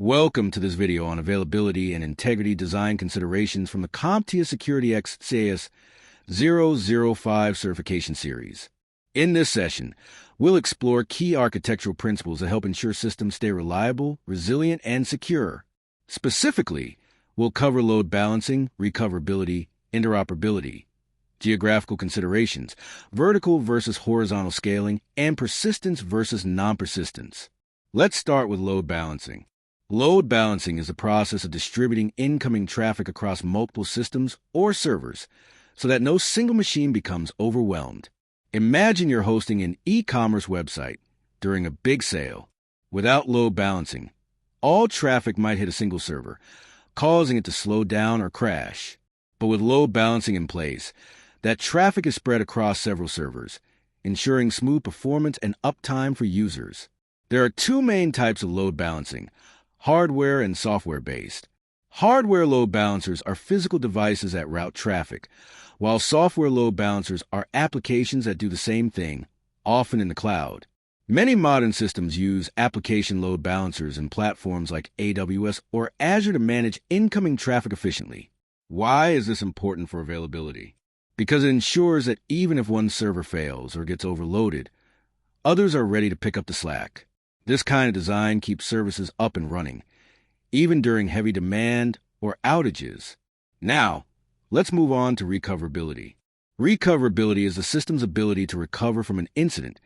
Welcome to this video on availability and integrity design considerations from the CompTIA SecurityX CAS-005 certification series. In this session, we'll explore key architectural principles that help ensure systems stay reliable, resilient, and secure. Specifically, we'll cover load balancing, recoverability, interoperability, geographical considerations, vertical versus horizontal scaling, and persistence versus non-persistence. Let's start with load balancing. Load balancing is the process of distributing incoming traffic across multiple systems or servers so that no single machine becomes overwhelmed. Imagine you're hosting an e-commerce website during a big sale. Without load balancing, all traffic might hit a single server, causing it to slow down or crash. But with load balancing in place, that traffic is spread across several servers, ensuring smooth performance and uptime for users. There are two main types of load balancing: hardware and software-based. Hardware load balancers are physical devices that route traffic, while software load balancers are applications that do the same thing, often in the cloud. Many modern systems use application load balancers in platforms like AWS or Azure to manage incoming traffic efficiently. Why is this important for availability? Because it ensures that even if one server fails or gets overloaded, others are ready to pick up the slack. This kind of design keeps services up and running, even during heavy demand or outages. Now, let's move on to recoverability. Recoverability is the system's ability to recover from an incident,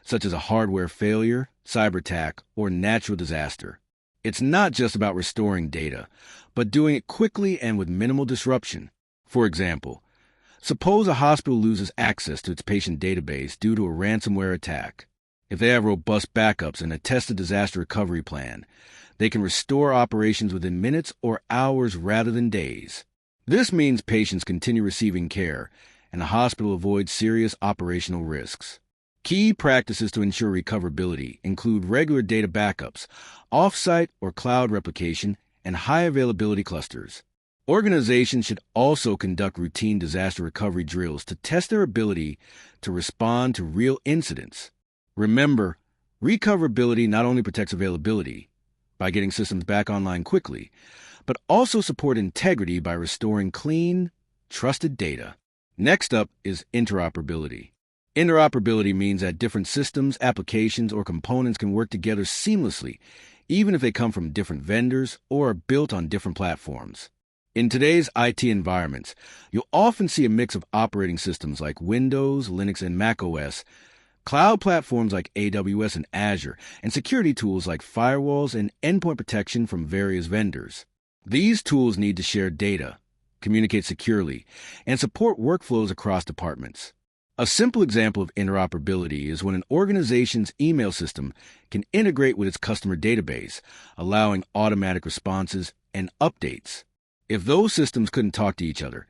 such as a hardware failure, cyber attack, or natural disaster. It's not just about restoring data, but doing it quickly and with minimal disruption. For example, suppose a hospital loses access to its patient database due to a ransomware attack. If they have robust backups and a tested disaster recovery plan, they can restore operations within minutes or hours rather than days. This means patients continue receiving care, and the hospital avoids serious operational risks. Key practices to ensure recoverability include regular data backups, off-site or cloud replication, and high-availability clusters. Organizations should also conduct routine disaster recovery drills to test their ability to respond to real incidents. Remember, recoverability not only protects availability by getting systems back online quickly, but also support integrity by restoring clean, trusted data. Next up is interoperability. Interoperability means that different systems, applications, or components can work together seamlessly, even if they come from different vendors or are built on different platforms. In today's IT environments, you'll often see a mix of operating systems like Windows, Linux, and macOS, cloud platforms like AWS and Azure, and security tools like firewalls and endpoint protection from various vendors. These tools need to share data, communicate securely, and support workflows across departments. A simple example of interoperability is when an organization's email system can integrate with its customer database, allowing automatic responses and updates. If those systems couldn't talk to each other,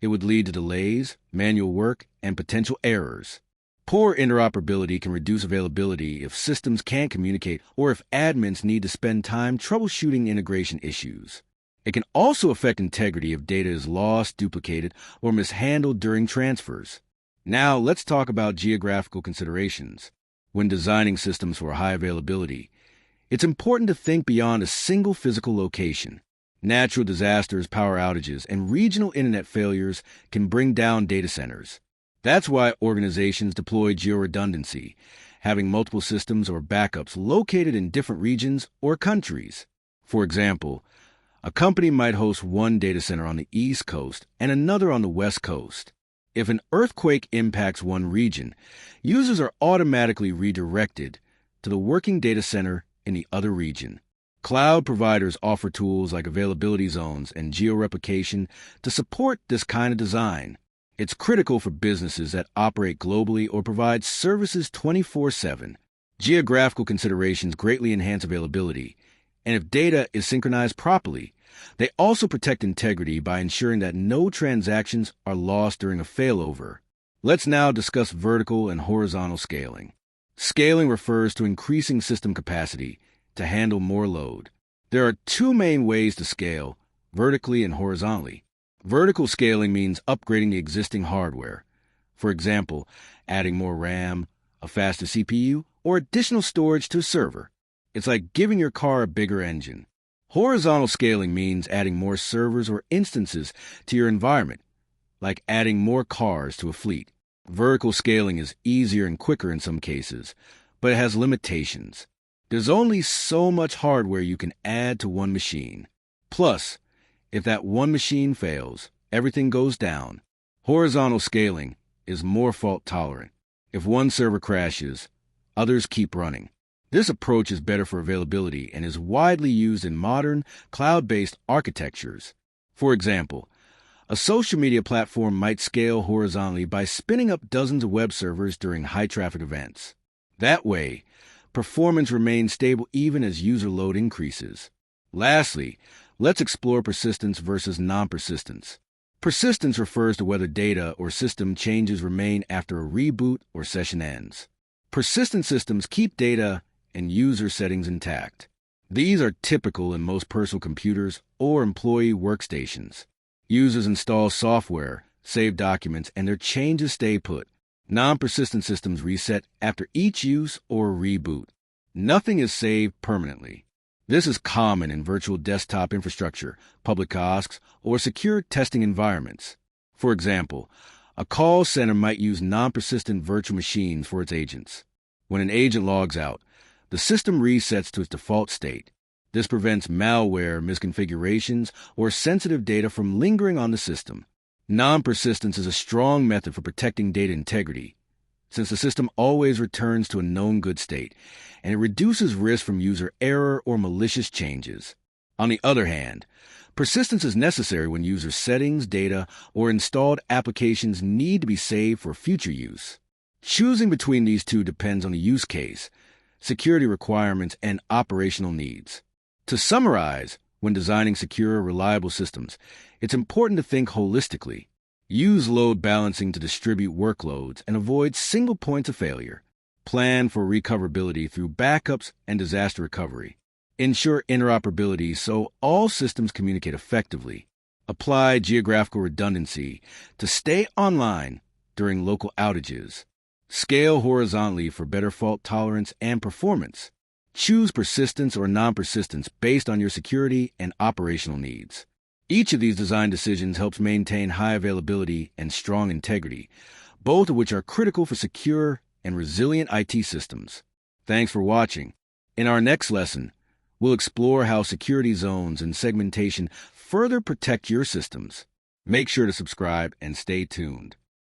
it would lead to delays, manual work, and potential errors. Poor interoperability can reduce availability if systems can't communicate or if admins need to spend time troubleshooting integration issues. It can also affect integrity if data is lost, duplicated, or mishandled during transfers. Now, let's talk about geographical considerations. When designing systems for high availability, it's important to think beyond a single physical location. Natural disasters, power outages, and regional internet failures can bring down data centers. That's why organizations deploy geo-redundancy, having multiple systems or backups located in different regions or countries. For example, a company might host one data center on the East Coast and another on the West Coast. If an earthquake impacts one region, users are automatically redirected to the working data center in the other region. Cloud providers offer tools like availability zones and geo-replication to support this kind of design. It's critical for businesses that operate globally or provide services 24/7. Geographical considerations greatly enhance availability, and if data is synchronized properly, they also protect integrity by ensuring that no transactions are lost during a failover. Let's now discuss vertical and horizontal scaling. Scaling refers to increasing system capacity to handle more load. There are two main ways to scale, vertically and horizontally. Vertical scaling means upgrading the existing hardware. For example, adding more RAM, a faster CPU, or additional storage to a server. It's like giving your car a bigger engine. Horizontal scaling means adding more servers or instances to your environment, like adding more cars to a fleet. Vertical scaling is easier and quicker in some cases, but it has limitations. There's only so much hardware you can add to one machine. Plus, if that one machine fails, everything goes down. Horizontal scaling is more fault-tolerant. If one server crashes, others keep running. This approach is better for availability and is widely used in modern, cloud-based architectures. For example, a social media platform might scale horizontally by spinning up dozens of web servers during high-traffic events. That way, performance remains stable even as user load increases. Lastly, let's explore persistence versus non-persistence. Persistence refers to whether data or system changes remain after a reboot or session ends. Persistent systems keep data and user settings intact. These are typical in most personal computers or employee workstations. Users install software, save documents, and their changes stay put. Non-persistent systems reset after each use or reboot. Nothing is saved permanently. This is common in virtual desktop infrastructure, public CAS, or secure testing environments. For example, a call center might use non-persistent virtual machines for its agents. When an agent logs out, the system resets to its default state. This prevents malware, misconfigurations, or sensitive data from lingering on the system. Non-persistence is a strong method for protecting data integrity, since the system always returns to a known good state, and it reduces risk from user error or malicious changes. On the other hand, persistence is necessary when user settings, data, or installed applications need to be saved for future use. Choosing between these two depends on the use case, security requirements, and operational needs. To summarize, when designing secure, reliable systems, it's important to think holistically. Use load balancing to distribute workloads and avoid single points of failure. Plan for recoverability through backups and disaster recovery. Ensure interoperability so all systems communicate effectively. Apply geographical redundancy to stay online during local outages. Scale horizontally for better fault tolerance and performance. Choose persistence or non-persistence based on your security and operational needs. Each of these design decisions helps maintain high availability and strong integrity, both of which are critical for secure and resilient IT systems. Thanks for watching. In our next lesson, we'll explore how security zones and segmentation further protect your systems. Make sure to subscribe and stay tuned.